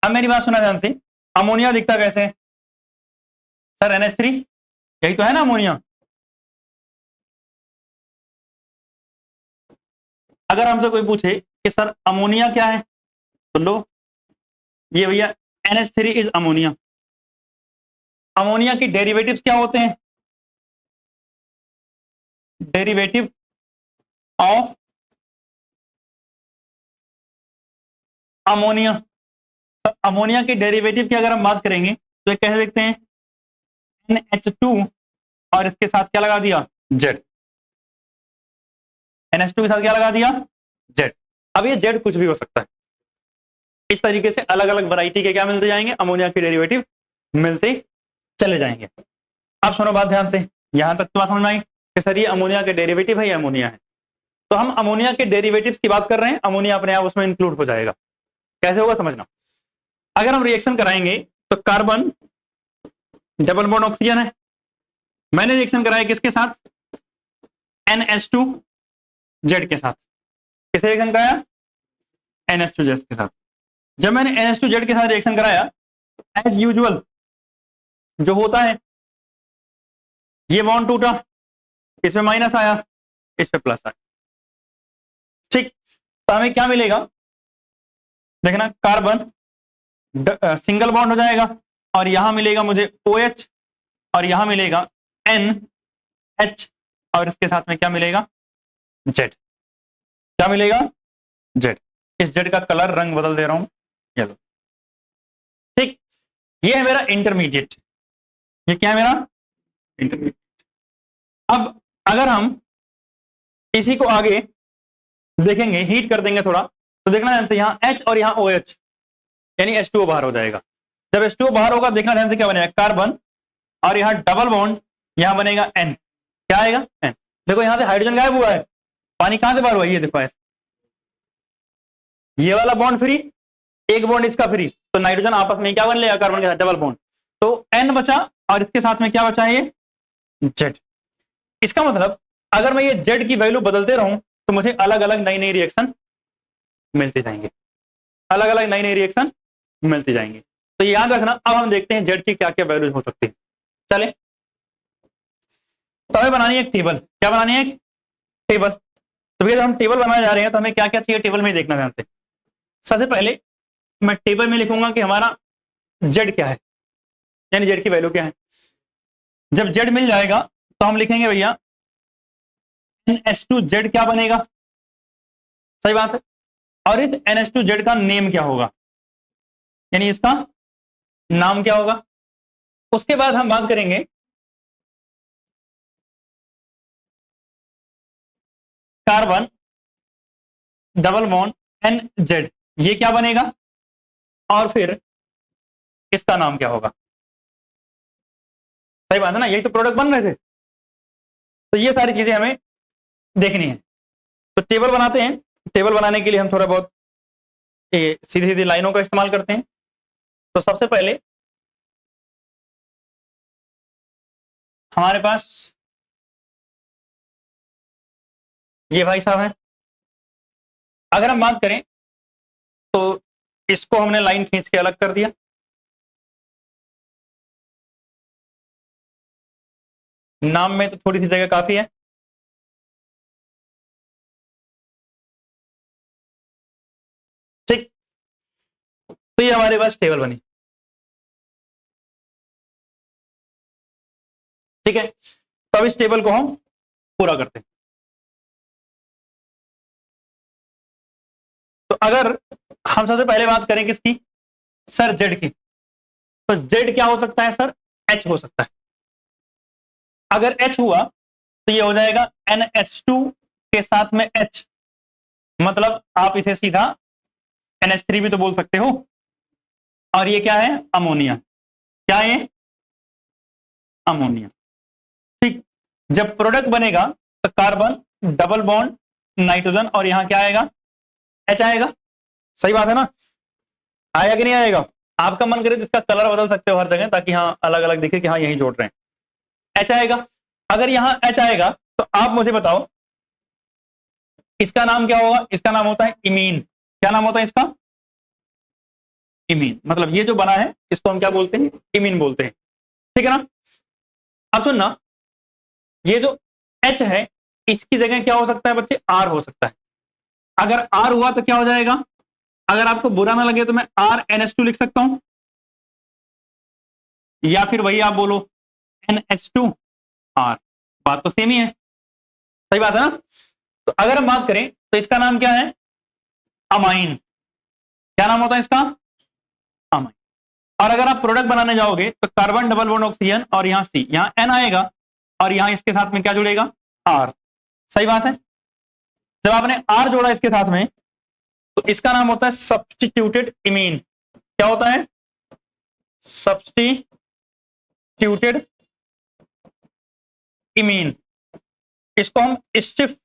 अब मेरी बात सुना ध्यान से, अमोनिया दिखता कैसे है सर, NH3, यही तो है ना अमोनिया। अगर हमसे कोई पूछे कि सर अमोनिया क्या है, तो लो ये भैया NH3 इज अमोनिया। अमोनिया की डेरिवेटिव्स क्या होते हैं, डेरिवेटिव ऑफ अमोनिया। तो अमोनिया के डेरिवेटिव की अगर हम बात करेंगे तो ये कह सकते हैं NH2, और इसके साथ क्या लगा दिया Z, NH2 के साथ क्या लगा दिया Z। अब ये Z कुछ भी हो सकता है। इस तरीके से अलग अलग वैरायटी के क्या मिलते जाएंगे, अमोनिया के डेरिवेटिव मिलते चले जाएंगे। अब सुनो बात ध्यान से, यहां तक तो बात समझ में आई कि सर ये अमोनिया के डेरिवेटिव है या अमोनिया है। तो हम अमोनिया के डेरिवेटिव्स की बात कर रहे हैं, अमोनिया अपने आप उसमें इंक्लूड हो जाएगा। कैसे होगा समझना, अगर हम रिएक्शन कराएंगे तो कार्बन डबल बॉन्ड ऑक्सीजन है, मैंने रिएक्शन कराया किसके साथ, NH2Z के साथ। किसे रिएक्शन कराया, NH2Z के साथ। जब मैंने NH2Z के साथ रिएक्शन कराया, एज यूजुअल जो होता है, ये बॉन्ड टूटा, इसमें माइनस आया, इस पे प्लस आया, ठीक। तो हमें क्या मिलेगा, देखना कार्बन सिंगल बॉन्ड हो जाएगा, और यहां मिलेगा मुझे OH, और यहां मिलेगा NH, और इसके साथ में क्या मिलेगा Z। क्या मिलेगा Z। इस Z का कलर रंग बदल दे रहा हूं, ये लो, ठीक। ये है मेरा इंटरमीडिएट, ये क्या है मेरा इंटरमीडिएट। अब अगर हम इसी को आगे देखेंगे, हीट कर देंगे थोड़ा, तो देखना ध्यान से, यहां H और यहां OH, यानी H2O बाहर हो जाएगा। जब H2O बाहर होगा देखना ध्यान से क्या बनेगा, कार्बन, और यहां डबल बॉन्ड, यहां बनेगा N, क्या आएगा N। देखो यहां से हाइड्रोजन गायब हुआ है, पानी कहां से बाहर हुआ है, ये देखो ऐसे, ये वाला बॉन्ड फ्री, एक बॉन्ड इसका फ्री, तो नाइट्रोजन आपस में क्या बन लेगा, कार्बन के साथ डबल बॉन्ड, तो N बचा और इसके साथ में क्या बचा, ये Z। इसका मतलब अगर मैं ये Z की वैल्यू बदलते रहूं तो मुझे अलग अलग नई नई रिएक्शन मिलते जाएंगे, अलग अलग नई नई रिएक्शन मिलते जाएंगे। तो याद रखना। अब हम देखते हैं Z की क्या क्या वैल्यूज हो सकती है। चले, तो हमें बनानी है एक टेबल। क्या बनानी है, एक टेबल। तो भैया जब हम टेबल बनाने जा रहे हैं तो हमें क्या क्या चाहिए टेबल में देखना ध्यान से। सबसे पहले मैं टेबल में लिखूंगा कि हमारा Z क्या है, यानी Z की वैल्यू क्या है। जब Z मिल जाएगा तो हम लिखेंगे भैया NH2Z क्या बनेगा, सही बात है। और इस NH2Z का नेम क्या होगा, यानी इसका नाम क्या होगा। उसके बाद हम बात करेंगे कार्बन डबल बॉन्ड NZ, ये क्या बनेगा, और फिर इसका नाम क्या होगा। सही बात है ना, यही तो प्रोडक्ट बन रहे थे। तो ये सारी चीजें हमें देखनी है। तो टेबल बनाते हैं। टेबल बनाने के लिए हम थोड़ा बहुत सीधी सीधी लाइनों का इस्तेमाल करते हैं। तो सबसे पहले हमारे पास ये भाई साहब है। अगर हम बात करें तो इसको हमने लाइन खींच के अलग कर दिया। नाम में तो थोड़ी सी जगह काफी है। ठीक, तो ये हमारे पास टेबल बनी। ठीक है, तो अब इस टेबल को हम पूरा करते हैं। तो अगर हम सबसे पहले बात करें किसकी, सर जेड की, तो जेड क्या हो सकता है सर, एच हो सकता है। अगर एच हुआ तो ये हो जाएगा NH2 के साथ में H, मतलब आप इसे सीधा NH3 भी तो बोल सकते हो। और ये क्या है, अमोनिया। क्या है, अमोनिया। ठीक, जब प्रोडक्ट बनेगा तो कार्बन डबल बॉन्ड नाइट्रोजन और यहां क्या आएगा, H आएगा। सही बात है ना, आएगा कि नहीं आएगा। आपका मन करे तो इसका कलर बदल सकते हो हर जगह, ताकि हाँ अलग अलग दिखे कि हाँ यही जोड़ रहे हैं। H आएगा। अगर यहां H आएगा तो आप मुझे बताओ इसका नाम क्या होगा। इसका नाम होता है इमीन। क्या नाम होता है इसका, इमीन। मतलब ये जो बना है इसको हम क्या बोलते हैं, इमीन बोलते हैं। ठीक है ना। अब सुनना, ये जो H है इसकी जगह क्या हो सकता है बच्चे, R हो सकता है। अगर R हुआ तो क्या हो जाएगा, अगर आपको बुरा ना लगे तो मैं RNH2 लिख सकता हूं, या फिर वही आप बोलो NH2R, बात तो सेम ही है। सही बात है ना। तो अगर हम बात करें तो इसका नाम क्या है, अमाइन। क्या नाम होता है इसका, अमाइन। और अगर आप प्रोडक्ट बनाने जाओगे तो कार्बन डबल बॉन्ड ऑक्सीजन और यहां C, यहां N आएगा और यहां इसके साथ में क्या जुड़ेगा, R। सही बात है। जब आपने R जोड़ा इसके साथ में तो इसका नाम होता है सब्स्टिट्यूटेड इमीन। क्या होता है, सब्स्टिट्यूटेड इमीन। इसको हम स्टिफ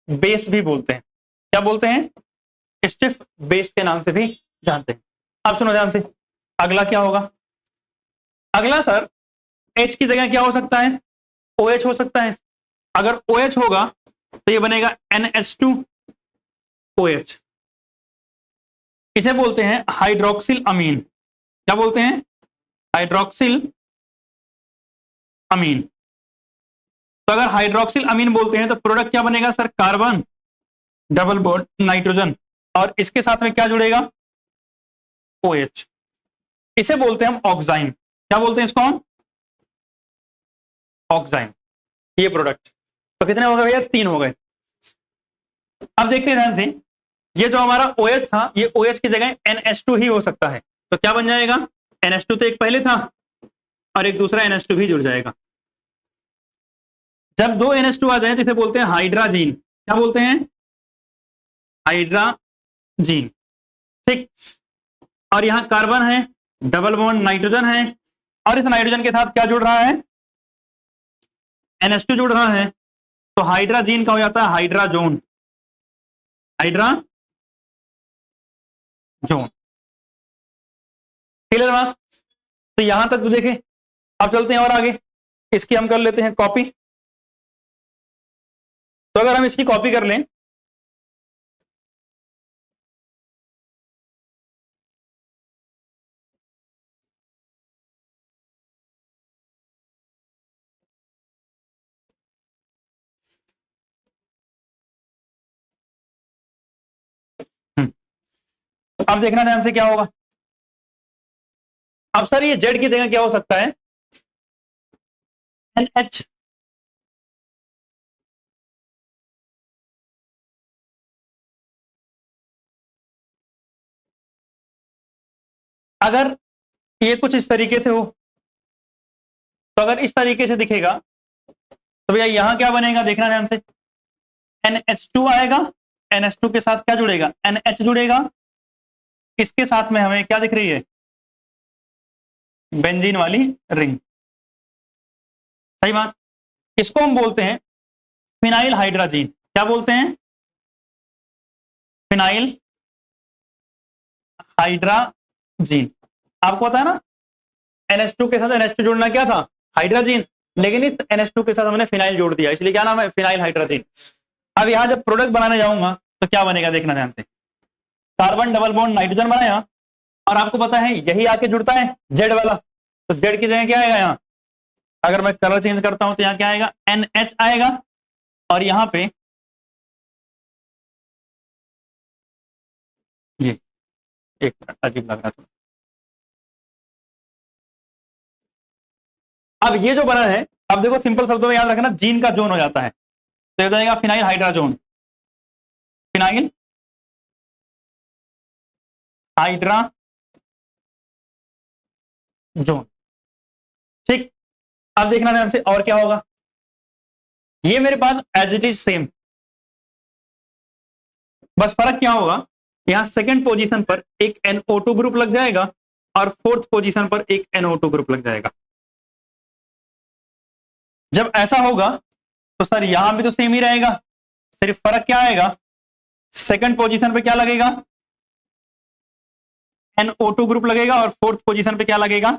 बेस भी बोलते हैं। क्या बोलते हैं, स्टिफ बेस के नाम से भी जानते हैं। अब सुनो ध्यान से, अगला क्या होगा। अगला सर H की जगह क्या हो सकता है, OH हो सकता है। अगर OH होगा तो ये बनेगा NH2OH। इसे बोलते हैं हाइड्रोक्सिल अमीन। क्या बोलते हैं, हाइड्रोक्सिल अमीन। तो अगर हाइड्रोक्सिल अमीन बोलते हैं तो प्रोडक्ट क्या बनेगा sir, carbon double bond nitrogen और इसके साथ में क्या जुड़ेगा, OH। इसे बोलते हैं हम ऑक्साइन। क्या बोलते हैं इसको हम, ऑक्साइन। ये प्रोडक्ट तो कितने हो गए भैया, 3 हो गए। अब देखते हैं ध्यान से, ये जो हमारा OH था ये OH की जगह NH2 ही हो सकता है। तो क्या बन जाएगा, NH2 तो एक पहले था और एक दूसरा NH2 भी जुड़ जाएगा। जब 2 NH2 आ जाए तो इसे बोलते हैं हाइड्राजीन। क्या बोलते हैं, हाइड्राजीन। ठीक, और यहां कार्बन है, डबल बॉन्ड नाइट्रोजन है और इस नाइट्रोजन के साथ क्या जुड़ रहा है, NH2 जुड़ रहा है। तो हाइड्राजीन का हो जाता है हाइड्राजोन। Hydra zone. क्लियर बात? तो यहां तक तो देखें। अब चलते हैं और आगे, इसकी हम कर लेते हैं कॉपी। तो अगर हम इसकी कॉपी कर लें, अब देखना ध्यान से क्या होगा। अब सर ये जेड की जगह क्या हो सकता है? NH। अगर ये कुछ इस तरीके से हो, तो अगर इस तरीके से दिखेगा तो भैया यहां क्या बनेगा, देखना ध्यान से। NH2 आएगा, NH2 के साथ क्या जुड़ेगा? NH जुड़ेगा। इसके साथ में हमें क्या दिख रही है? बेंजीन वाली रिंग। सही बात। इसको हम बोलते हैं फिनाइल हाइड्राजीन। क्या बोलते हैं? Phenyl hydrazine. आपको पता है ना, NH2 के साथ NH2 जोड़ना क्या था? हाइड्राजीन। लेकिन इस NH2 के साथ हमने फिनाइल जोड़ दिया, इसलिए क्या नाम है? Phenyl hydrazine. अब यहां जब प्रोडक्ट बनाने जाऊंगा तो क्या बनेगा, देखना ध्यान से। कार्बन डबल बॉन्ड नाइट्रोजन बनाया, और आपको पता है यही आके जुड़ता है जेड वाला, तो जेड की जगह क्या आएगा यहाँ? अगर मैं कलर चेंज करता हूं तो यहाँ क्या आएगा? NH आएगा। और यहाँ पे ये, एक मिनट, अजीब लग रहा था। अब ये जो बना है, अब देखो सिंपल शब्दों में याद रखना, जीन का जोन हो जाता है, तो ये हो जाएगा phenyl hydrazone. Phenyl hydrazone. ठीक। अब देखना ध्यान से और क्या होगा। ये मेरे पास एज इट इज सेम, बस फर्क क्या होगा, यहां सेकंड पोजीशन पर एक NO2 ग्रुप लग जाएगा और फोर्थ पोजीशन पर एक NO2 ग्रुप लग जाएगा। जब ऐसा होगा तो सर यहां भी तो सेम ही रहेगा, सिर्फ फर्क क्या आएगा, सेकंड पोजीशन पे क्या लगेगा? NO2 ग्रुप लगेगा, और फोर्थ पोजीशन पे क्या लगेगा?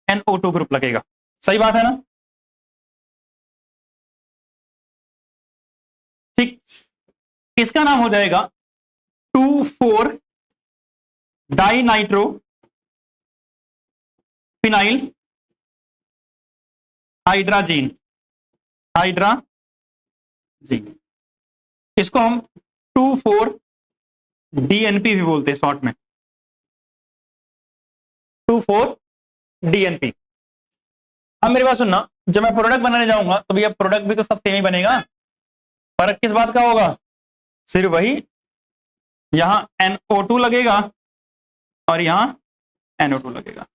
NO2 ग्रुप लगेगा। सही बात है ना? ठीक। इसका नाम हो जाएगा 2,4 di nitro phenyl hydrazine. Hydrazine, इसको हम 2,4 DNP भी बोलते हैं शॉर्ट में, 2,4 DNP। अब मेरी बात सुनना, जब मैं प्रोडक्ट बनाने जाऊंगा तो भैया प्रोडक्ट भी तो सब सेम ही बनेगा, फर्क किस बात का होगा? सिर्फ वही, यहां NO2 लगेगा और यहां NO2 लगेगा।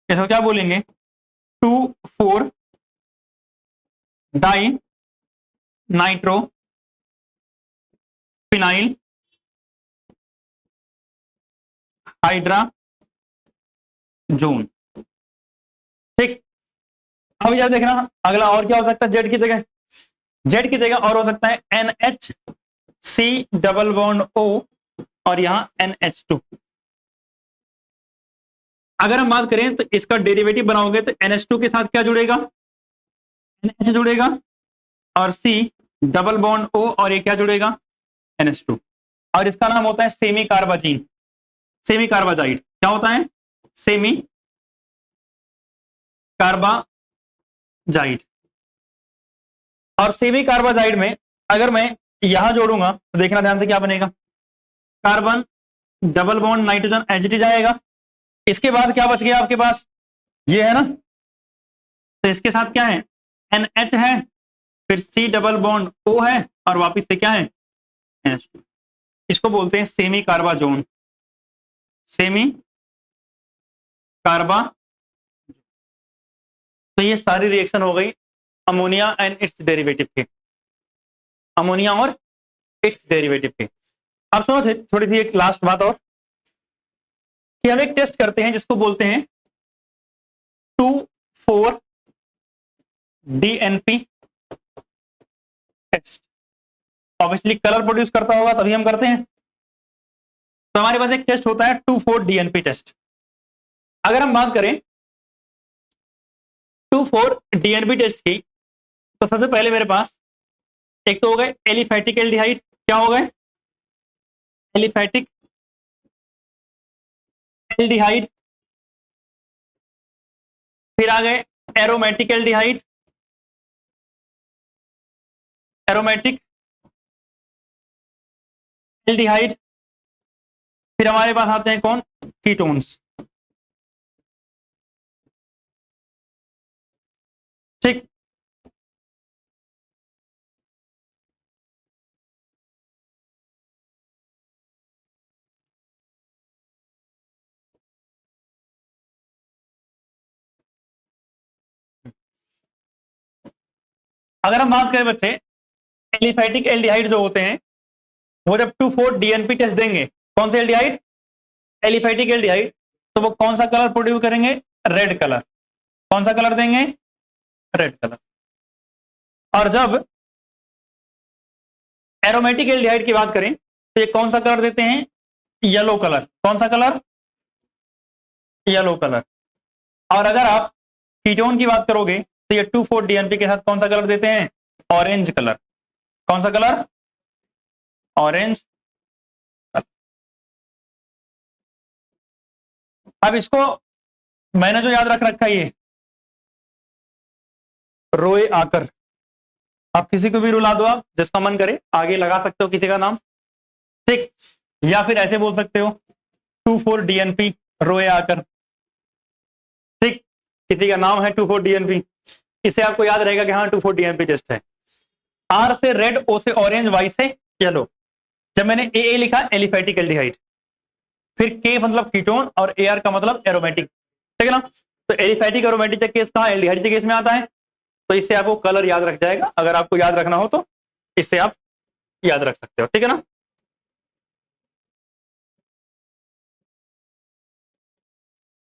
इसको क्या बोलेंगे? 2,4 di nitro phenyl hydrazone. ठीक। अब याद देखना, अगला और क्या हो सकता है जेड की जगह? जेड की जगह और हो सकता है NHC डबल बॉन्ड O और यहां NH2। अगर हम बात करें तो इसका डेरिवेटिव बनाओगे तो NH2 के साथ क्या जुड़ेगा? NH जुड़ेगा, और C डबल बॉन्ड O और ये क्या जुड़ेगा? NH2। और इसका नाम होता है सेमी कार्बाजीन, सेमी कार्बाजाइड। क्या होता है? Semi carbazide. और सेमी कार्बाजाइड में अगर मैं यहां जोड़ूंगा तो देखना ध्यान से क्या बनेगा, carbon double bond nitrogen H जाएगा। इसके बाद क्या बच गया आपके पास? ये है ना, तो इसके साथ क्या है? NH है, फिर C डबल बॉन्ड O है, और वापिस से क्या है? NH2। इसको बोलते हैं सेमी कार्बाजोन, सेमी कार्बा। तो ये सारी रिएक्शन हो गई अमोनिया एंड इट्स डेरिवेटिव के, अमोनिया और इट्स डेरिवेटिव के। अब सुनो थोड़ी सी एक लास्ट बात और, कि हम एक टेस्ट करते हैं जिसको बोलते हैं 2,4 DNP test. Obviously colour produce करता होगा तभी हम करते हैं। तो हमारे पास एक टेस्ट होता है 2,4 डीएनपी टेस्ट। अगर हम बात करें 2,4 डीएनपी टेस्ट की, तो सबसे पहले मेरे पास एक तो हो गए एलिफैटिक एल्डिहाइड। क्या हो गए? Aliphatic aldehyde. फिर आ गए एरोमेटिक एल्डिहाइड, एरोमेटिक एल्डिहाइड। फिर हमारे पास आते हैं कौन? कीटोन्स। ठीक, अगर हम बात करें बच्चे एलिफैटिक एल्डिहाइड जो होते हैं वो जब 2,4 डीएनपी टेस्ट देंगे, कौन से एल्डिहाइड? एलिफैटिक एल्डिहाइड, तो वो कौन सा कलर प्रोड्यूस करेंगे? Red colour. कौन सा कलर देंगे? Red colour. और जब एरोमेटिक एल्डिहाइड की बात करें तो ये कौन सा कलर देते हैं? Yellow colour. कौन सा कलर? Yellow colour. और अगर आप कीटोन की बात करोगे तो ये 2,4 डीएनपी के साथ कौन सा कलर देते हैं? Orange colour. कौन सा कलर? ऑरेंज। अब इसको मैंने जो याद रख रखा है ये रोए आकर, आप किसी को भी रुला दो, आप जिसका मन करे आगे लगा सकते हो किसी का नाम, ठीक। या फिर ऐसे बोल सकते हो 2,4 डीएनपी रोए आकर, ठीक। किसी का नाम है 2,4 डीएनपी, इससे आपको याद रहेगा कि हाँ 2,4 डीएनपी टेस्ट है। आर से रेड, ओ से ऑरेंज, वाई से येलो। जब मैंने ए लिखा एलिफैटिक एल्डिहाइड, फिर के मतलब कीटोन और ए आर का मतलब एरोमेटिक, ठीक है ना। तो एलिफैटिक एरोमेटिक का केस कहाँ? एल्डिहाइड के केस में आता है। तो इससे आपको कलर याद रख जाएगा, अगर आपको याद रखना हो तो इससे आप याद रख सकते हो, ठीक है ना।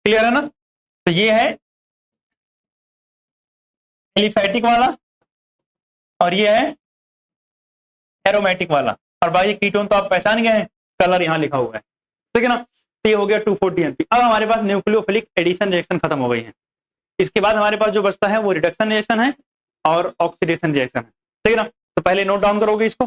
क्लियर है ना। तो ये है एलिफैटिक वाला और ये है एरोमेटिक वाला। और भाई कीटोन तो आप पहचान गए हैं, कलर यहाँ लिखा हुआ है, ठीक है ना। तो ये हो गया 2,4 डीएनपी। अब हमारे पास न्यूक्लियोफिलिक एडिशन रिएक्शन खत्म हो गई है। इसके बाद हमारे पास जो बचता है वो रिडक्शन रिएक्शन है और ऑक्सीडेशन रिएक्शन है, ठीक है ना। तो पहले नोट डाउन करोगे इसको।